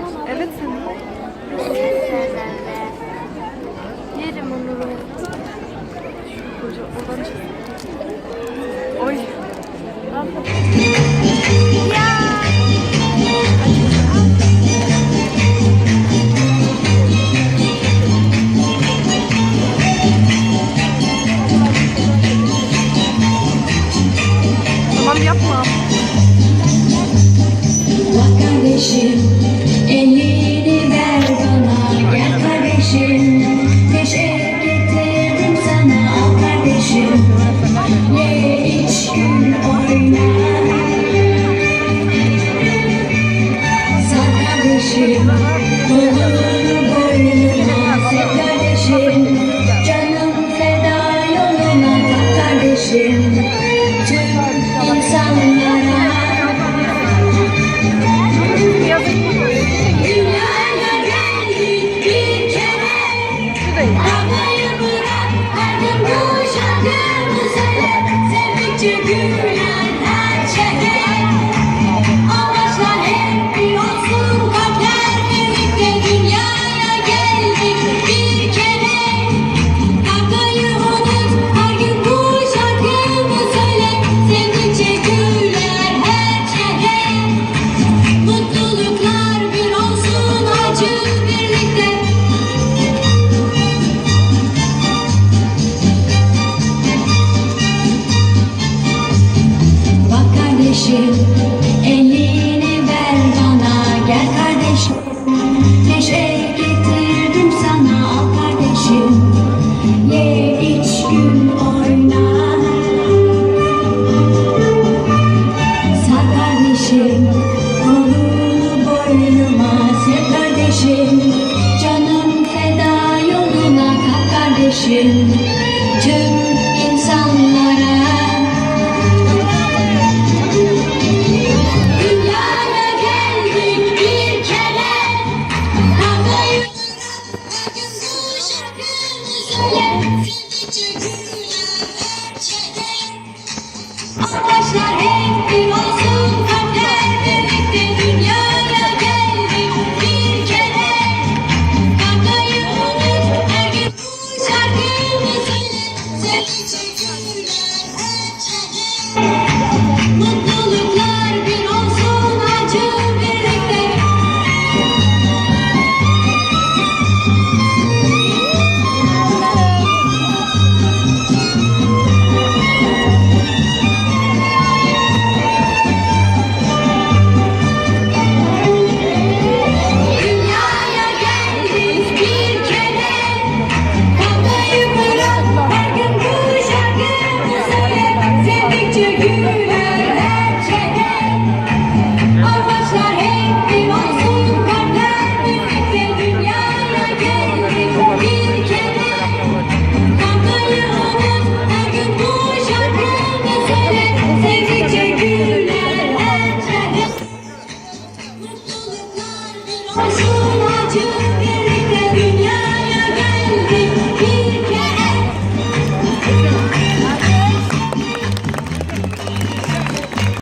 var? Evet senin. Yerim onu. Koca olan Oy. Tamam yapma. Bak kardeşim, elini ver bana. Gel kardeşim, neşe getirdim sana. Al kardeşim, ye iç gül oyna. Sar kardeşim, kolunu boynuna. Sev kardeşim, canım feda yoluna. Tak kardeşim, tüm insanlara. Dünyaya geldik bir kere. Kavgayı bırak, her gün bu şarkımı söyle. Sevdikçe gülen her şeye. Amaçlar hep bir olsun, kalpler birlikte. Dünyaya geldik bir kere. Kavgayı unut, her gün bu şarkımı söyle. Sevdikçe güler her şeye. Mutluluklar bir olsun, acı birlikte. Bak kardeşim, elini ver bana. Gel kardeşim, neşe getirdim sana. Al kardeşim, ye iç gül oyna. Sar kardeşim, kolunu boynuma. Sev kardeşim, canım feda yoluna. Kalk kardeşim, tüm insanlara. Dünyaya geldik bir kere. Kavgayı bırak, her gün bu şarkımı söyle. Sevdikçe güler her şeye. Amaçlar hep bir olsun, kalpler birlikte. Dünyaya geldik bir kere. Kavgayı unut, her gün bu şarkımı söyle. Sevdikçe güler her şeye. Mutluluklar bir olsun, acı birlikte. Dünyaya geldik bir kere. Kavgayı bırak, her gün bu şarkımı söyle. Sevdikçe güler her şeye. Amaçlar hep bir olsun, kalpler birlikte. Dünyaya geldik bir kere. Kavgayı unut, her gün bu şarkımı söyle. Sevdikçe güler her şeye. Mutluluklar bir olsun, acı